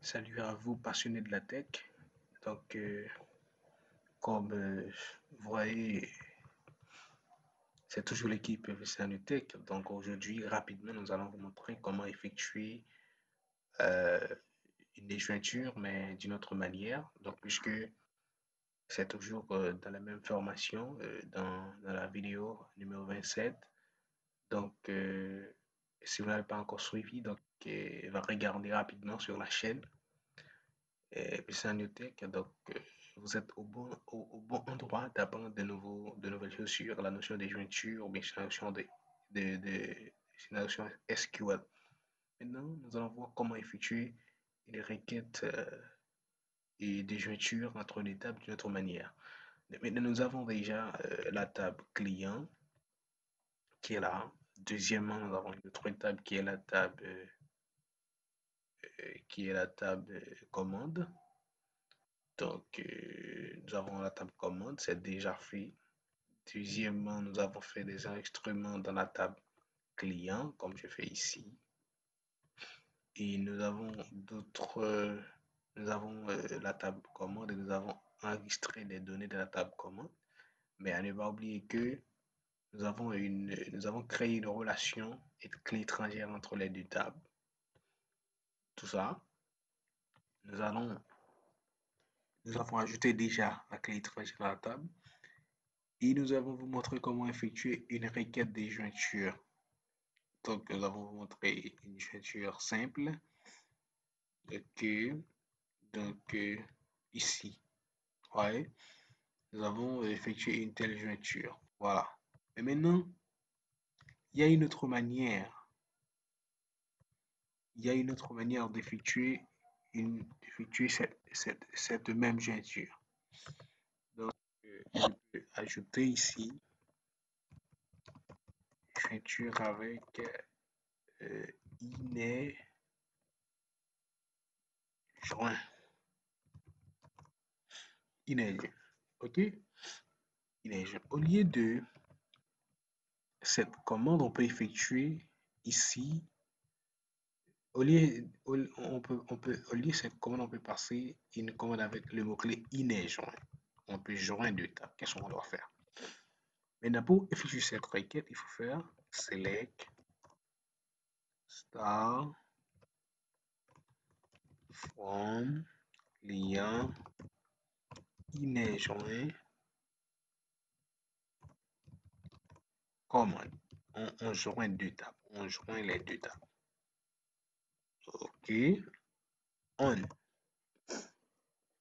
Salut à vous passionnés de la tech. Donc, comme vous voyez, c'est toujours l'équipe VCNU Tech. Donc, aujourd'hui, rapidement, nous allons vous montrer comment effectuer euh, une déjointure, mais d'une autre manière. Donc, puisque c'est toujours dans la même formation, dans la vidéo numéro 27. Donc, si vous n'avez pas encore suivi, donc, va regarder rapidement sur la chaîne. Puis c'est en Tech, donc vous êtes au bon endroit d'apprendre de nouvelles choses sur la notion des jointures ou bien sur la notion sur la notion SQL. Maintenant, nous allons voir comment effectuer une requête et des jointures entre les tables d'une autre manière. Maintenant, nous avons déjà la table client qui est là. Deuxièmement, nous avons une autre table qui est la table commande. Donc, nous avons la table commande, c'est déjà fait. Deuxièmement, nous avons fait des enregistrements dans la table client, comme je fais ici. Et nous avons nous avons la table commande et nous avons enregistré les données de la table commande. Mais à ne pas oublier que nous avons créé une relation et une clé étrangère entre les deux tables. Tout ça, nous avons ajouté déjà la clé étrangère à la table. Et nous allons vous montrer comment effectuer une requête des jointures. Donc, nous allons vous montrer une jointure simple. Donc, ici, ouais, nous avons effectué une telle jointure. Voilà. Et maintenant, il y a une autre manière. Il y a une autre manière d'effectuer cette même jointure. Donc, je peux ajouter ici jointure avec inet joint. Inet joint. OK? Inet joint. Au lieu de cette commande, on peut effectuer ici. Au lieu de cette commande, on peut passer une commande avec le mot-clé inet joint. On peut joindre deux tables. Qu'est-ce qu'on doit faire? Maintenant, pour effectuer cette requête, il faut faire select star from client inet joint commande. On joint deux tables. On joint les deux tables. OK. On.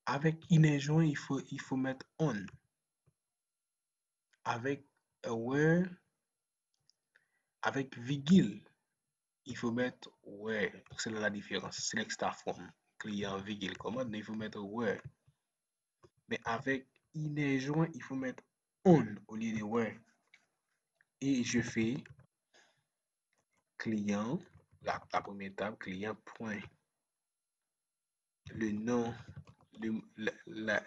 Avec inet joint, il faut mettre on. Avec where, avec virgule, il faut mettre where. C'est là la différence. Select star from client virgule commande, mais il faut mettre where. Mais avec inet joint, il faut mettre on au lieu de where. Et je fais client, la première table, client point. Le nom, la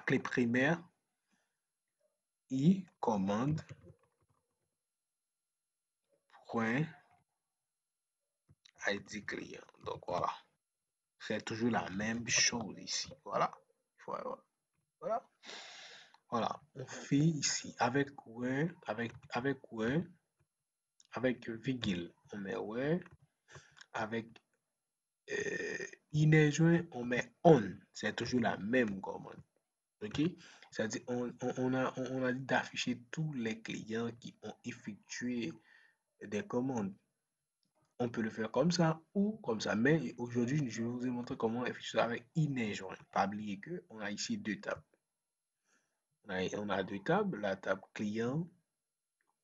clé primaire, i commande point ID client. Donc voilà. C'est toujours la même chose ici. Voilà. Voilà. Voilà. On fait ici avec where, avec where, avec virgule, on met where, avec inet joint, on met on. C'est toujours la même commande. OK? C'est-à-dire, on a dit d'afficher tous les clients qui ont effectué des commandes. On peut le faire comme ça ou comme ça. Mais aujourd'hui, je vais vous montrer comment effectuer ça avec inet joint. Pas oublier qu'on a ici deux tables. On a deux tables. La table client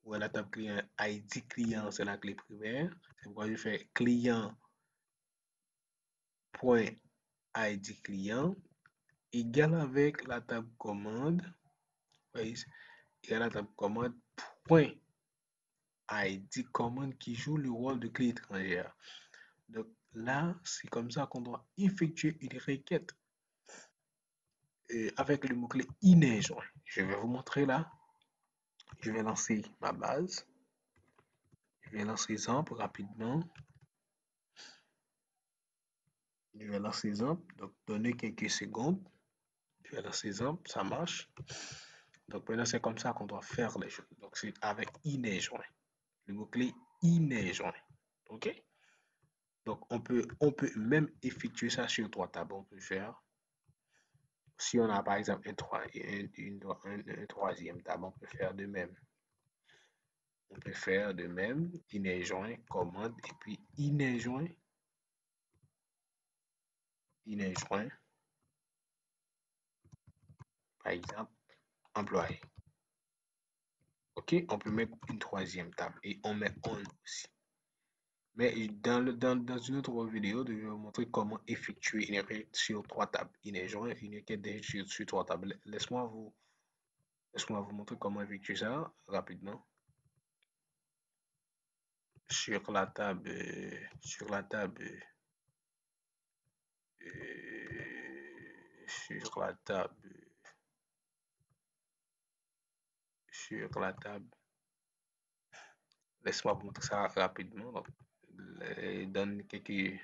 ou la table client ID client, c'est la clé primaire. C'est pourquoi je fais client.id client égal avec la table commande. Voyez, égal à la table commande point ID commande qui joue le rôle de clé étrangère. Donc là, c'est comme ça qu'on doit effectuer une requête avec le mot-clé inet joint. Je vais vous montrer là. Je vais lancer ma base. Je vais lancer exemple rapidement. Je vais lancer exemple. Donc, donner quelques secondes. Je vais lancer exemple. Ça marche. Donc, maintenant, c'est comme ça qu'on doit faire les choses. Donc, c'est avec INET joint. Le mot-clé INET joint. OK? Donc, on peut même effectuer ça sur trois tables. On peut faire, si on a par exemple un troisième table, on peut faire de même. On peut faire de même, INET joint, commande, et puis INET joint, par exemple, employé. OK? On peut mettre une troisième table et on met on aussi. Mais dans une autre vidéo, je vais vous montrer comment effectuer une requête sur trois tables. Une joint, une requête sur trois tables. Laisse-moi vous montrer comment effectuer ça rapidement. Sur la table, sur la table, sur la table, sur la table. Laisse-moi vous montrer ça rapidement. Donc, donne quelques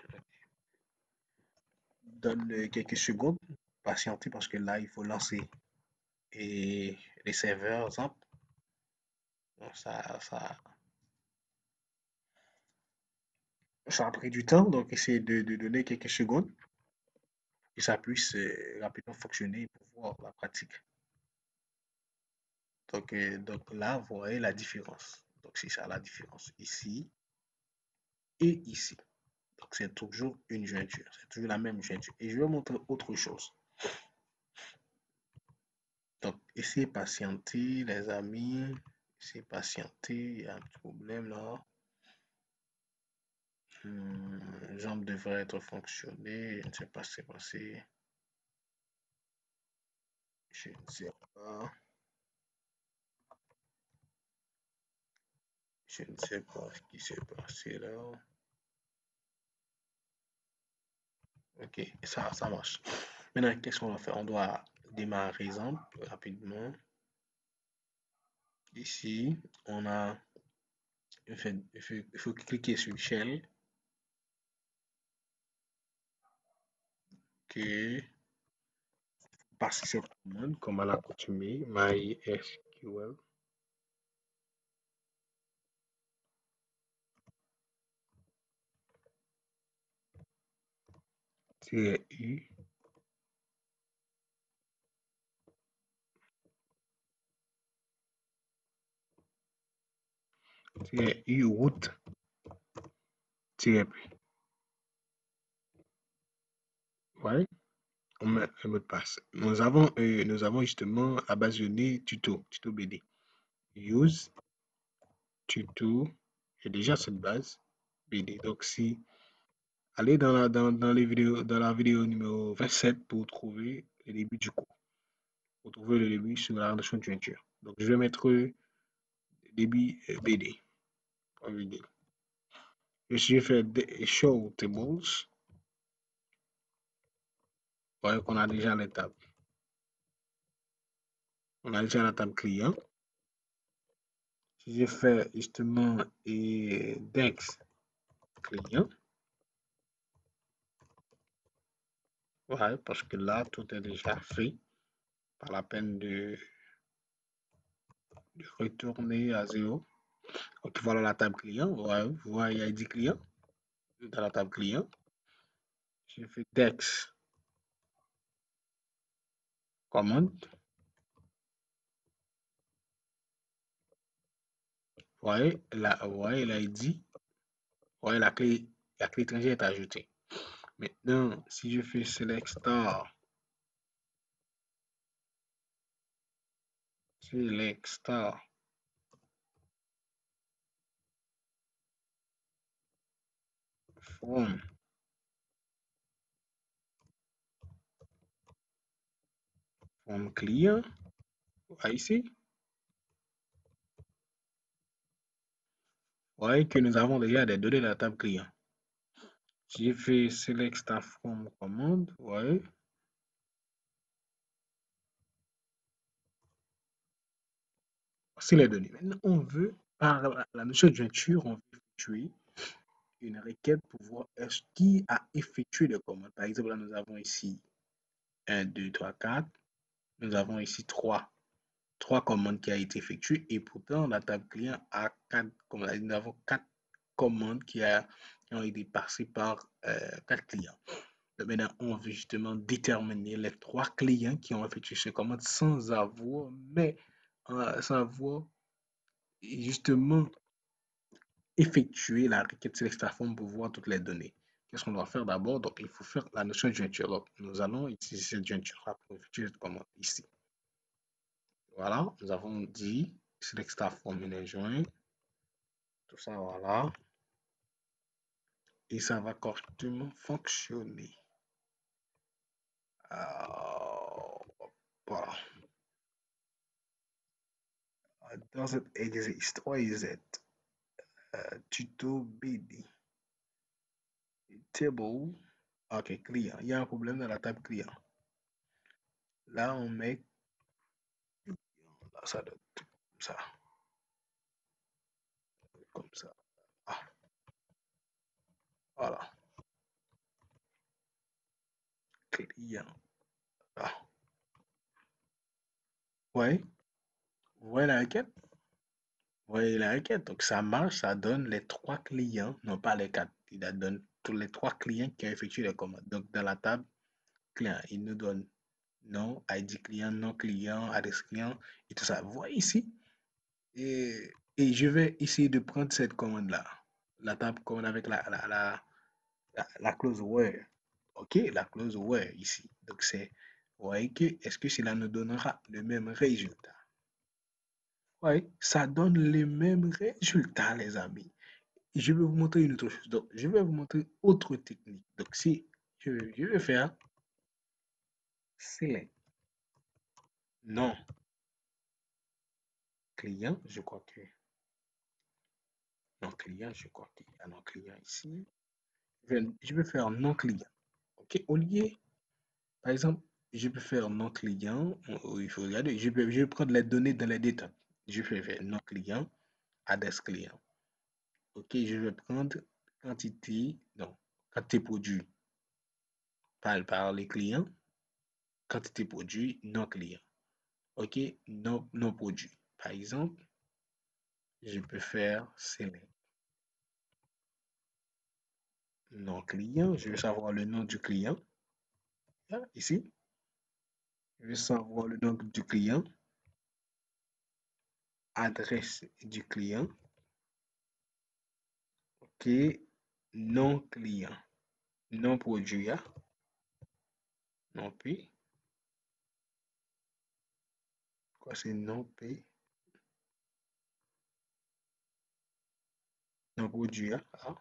secondes. Patientez parce que là, il faut lancer et les serveurs, exemple. Ça a pris du temps, donc essayez de donner quelques secondes que ça puisse rapidement fonctionner pour voir la pratique. Donc là, vous voyez la différence. Donc c'est ça la différence ici et ici. Donc c'est toujours une jointure, c'est toujours la même jointure. Et je vais vous montrer autre chose. Donc essayez de patienter, les amis. Essayez de patienter, il y a un petit problème là. Jambe devrait être fonctionné, je ne sais pas ce qui s'est passé. Je ne sais pas. Je ne sais pas ce qui s'est passé là. Ok, ça marche. Maintenant, qu'est-ce qu'on va faire? On doit démarrer exemple rapidement. Ici, on a, il faut cliquer sur Shell. Ok, passer cette commande comme à l'accoutumée, MySQL. -U -U route -P. Ouais, on met un mot de passe. Nous avons justement la base de données tuto BD. Use tuto, j'ai déjà cette base BD. Donc si allez dans la vidéo numéro 27 pour trouver le début du cours. Pour trouver le début sur la notion de jointure. Donc, je vais mettre débit BD. Je vais faire show tables. Vous voyez qu'on a déjà les tables. On a déjà la table client. Si je fais justement index client, ouais, parce que là, tout est déjà fait. Pas la peine de retourner à zéro. Donc, voilà la table client. Ouais, vous voyez, il y a dit client dans la table client. Je fais dex commande. Vous voyez, l'ID, vous voyez, la clé étrangère est ajoutée. Maintenant, si je fais select star from client, vous voyez ici, vous voyez que nous avons déjà des données de la table client. Si je fais select star from commande, vous voyez, voici les données. Maintenant, on veut, par la notion de jointure, on veut effectuer une requête pour voir est-ce qui a effectué les commandes. Par exemple, là, nous avons ici 1, 2, 3, 4. Nous avons ici 3 commandes qui ont été effectuées et pourtant la table client a 4 commandes. Nous avons 4 commandes qui ont été passées par 4 clients. Donc maintenant, on veut justement déterminer les 3 clients qui ont effectué ces commandes sans avoir justement effectuer la requête select form pour voir toutes les données. Qu'est-ce qu'on doit faire d'abord? Donc, il faut faire la notion de jointure. Donc, nous allons utiliser cette jointure-là pour effectuer cette commande ici. Voilà, nous avons dit select form est joint. Tout ça, voilà. Et ça va correctement fonctionner. Voilà. Does it exist? What is it? Tuto BD. Table. Ok, client. Il y a un problème dans la table client. Là, on met. Là, ça donne tout comme ça. Comme ça. Ah, voilà. Client. Ah. Ouais. Vous voyez la requête? Vous voyez la requête? Donc, ça marche, ça donne les 3 clients, non pas les 4. Il donne tous les 3 clients qui ont effectué les commandes. Donc, dans la table client, il nous donne nom, ID client, nom client, adresse client et tout ça. Vous voyez ici? Et je vais essayer de prendre cette commande-là. La table commande avec la clause where. OK, la clause where ici. Donc, vous voyez que, est-ce que cela nous donnera le même résultat? Oui, ça donne le même résultat, les amis. Je vais vous montrer une autre chose. Donc, je vais vous montrer autre technique. Donc, si je vais faire select non client, je crois que non client, je crois qu'il y a non client ici. Je vais faire non client. OK, au lieu, par exemple, je peux faire non client. Il faut regarder. Je vais prendre les données dans les détails. Je vais faire non client, adresse client. OK, je vais prendre quantité, non, quantité produit par les clients, quantité produit non client. OK, non produit. Par exemple, je peux faire select non client. Je veux savoir le nom du client. Là, ici, je veux savoir le nom du client, adresse du client. OK, non client, non produit, non P. Quoi, c'est non P, non produit, ah.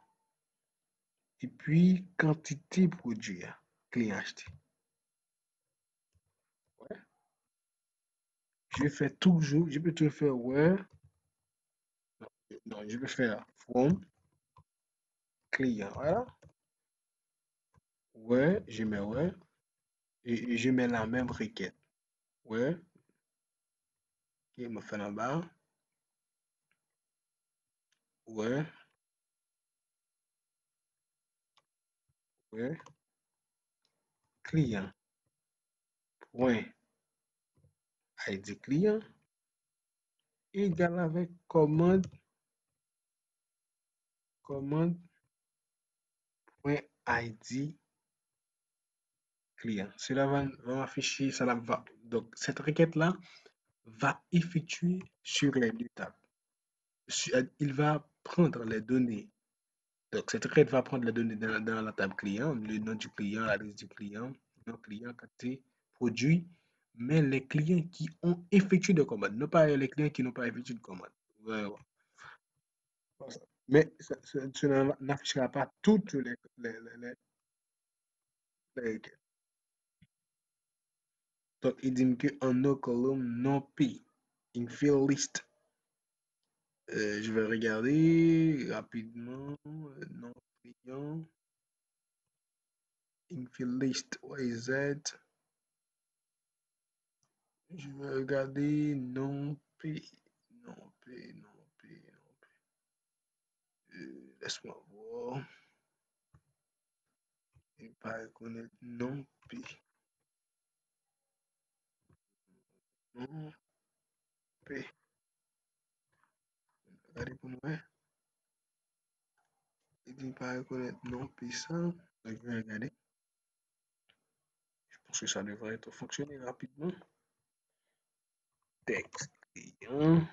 Et puis, quantité produit, client acheté. Ouais. Je fais toujours, je peux toujours faire where, non, je peux faire from client, voilà. Where, je mets where, et je mets la même requête. Where, qui me fait en bas, where, where, client, point, ID client, égal avec commande, commande, point, ID client. Cela va m'afficher, cela va. Donc, cette requête-là va effectuer sur les deux tables. Il va prendre les données. Donc, cette requête va prendre les données dans la table client, le nom du client, l'adresse du client, nom client, quantité, produit, mais les clients qui ont effectué de commandes, non pas les clients qui n'ont pas effectué de commande. Ouais, ouais. Mais ça n'affichera pas toutes les requêtes. Donc, il dit qu'en no column, non P, in field list. Je vais regarder rapidement. Non client. Infield list. What is that? Je vais regarder non P. Non P, non P, non P. Laisse-moi voir. Et pas reconnaître non P. Non P. Regardez pour moi. Il dit pas reconnaître non P ça. Donc, je vais regarder. Je pense que ça devrait être fonctionner rapidement. Texte client.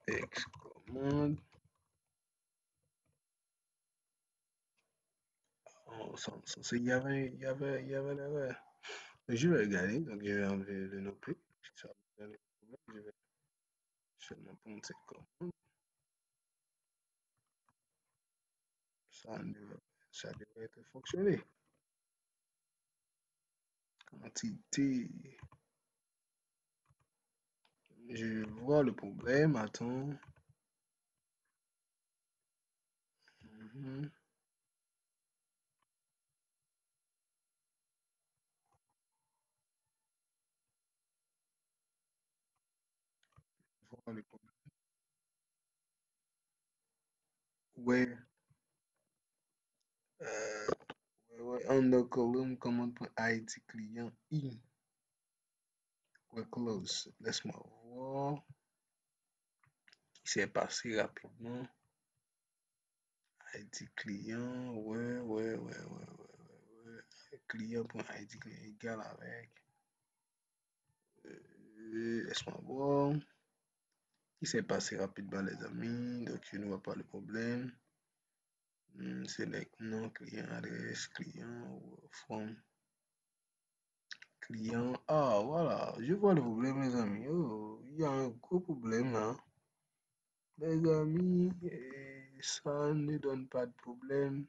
Texte commande. Oh, il y avait l'erreur. Je vais regarder. Donc, je vais enlever le no P. Ça va me donner un problème. Je vais seulement prendre cette commande. Ça devrait être fonctionné. Quantité. Je vois le problème. Attends. Mhm. Je vois le problème. Ouais. Euh, ouais. On the column commande.id client I. Ouais, close. Laisse-moi voir. Qui s'est passé rapidement. ID client. Ouais. Client.id client égal avec. Laisse-moi voir. Qui s'est passé rapidement, les amis. Donc, je ne vois pas le problème. Select nom, client, adresse, client, from, client. Ah, voilà. Je vois le problème, les amis. Oh, il y a un gros problème là. Les amis, ça ne donne pas de problème.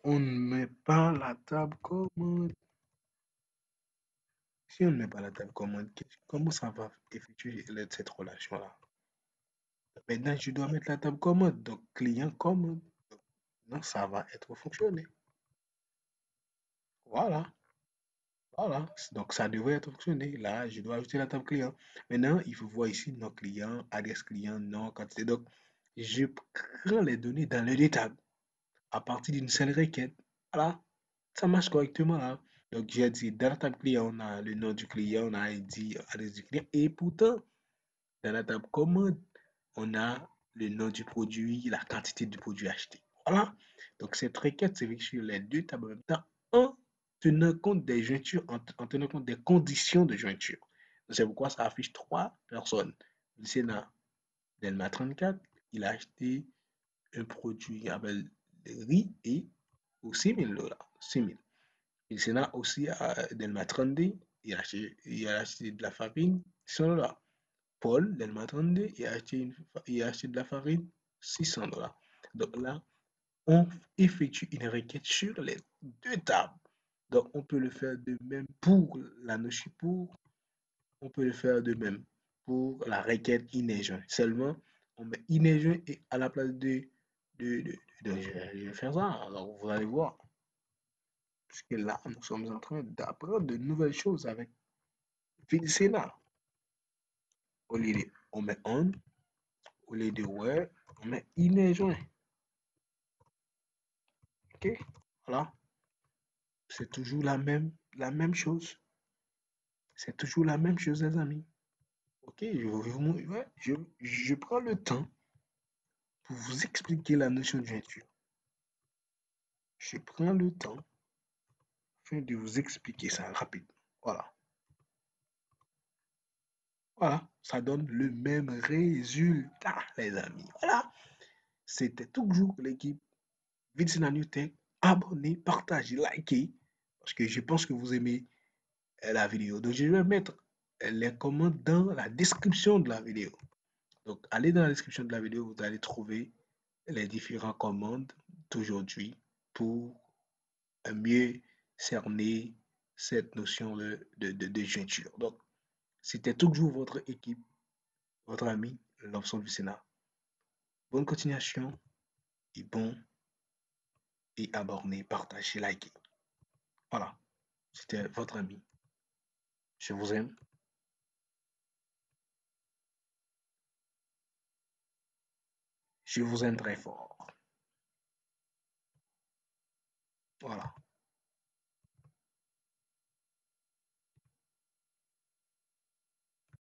On ne met pas la table commande. Si on ne met pas la table commande, comment ça va effectuer cette relation-là? Maintenant, je dois mettre la table commande. Donc, client commande. Non, ça va être fonctionné. Voilà. Voilà. Donc, ça devrait être fonctionné. Là, je dois ajouter la table client. Maintenant, il faut voir ici nos clients, adresse client, nom, quantité. Donc, je prends les données dans le détail à partir d'une seule requête. Voilà. Ça marche correctement là. Donc, j'ai dit, dans la table client, on a le nom du client, on a ID, adresse du client. Et pourtant, dans la table commande, on a le nom du produit, la quantité du produit acheté. Voilà. Donc, cette requête s'effectue sur les deux tables en même temps en tenant compte des jointures, en tenant compte des conditions de jointure. C'est pourquoi ça affiche trois personnes. Le Sénat Delma 34, il a acheté un produit qui appelle riz et pour 6 000 $. 6 000. Le Sénat aussi à Delma 32, il a acheté de la farine, 100 $. Paul, Delma 32, il a acheté de la farine, 600 $. Donc là, on effectue une requête sur les deux tables. Donc, on peut le faire de même pour la notion pour, on peut le faire de même pour la requête inéjoint. Seulement, on met inéjoint et à la place je vais faire ça. Alors, vous allez voir. Parce que là, nous sommes en train d'apprendre de nouvelles choses avec Sénat. Au lieu de, on met on, au lieu de where, on met inéjoint. OK? Voilà. C'est toujours la même chose. C'est toujours la même chose, les amis. Ok, ouais, je prends le temps pour vous expliquer la notion de jointure. Je prends le temps afin de vous expliquer ça rapidement. Voilà. Voilà. Ça donne le même résultat, les amis. Voilà. C'était toujours l'équipe Vincent Tech. Abonnez, partagez, likez. Parce que je pense que vous aimez la vidéo. Donc, je vais mettre les commandes dans la description de la vidéo. Donc, allez dans la description de la vidéo, vous allez trouver les différentes commandes d'aujourd'hui pour mieux cerner cette notion de jointure. Donc, c'était toujours votre équipe, votre ami, l'option du Sénat. Bonne continuation et abonnez, partagez, likez. Voilà, c'était votre ami. Je vous aime. Je vous aime très fort. Voilà.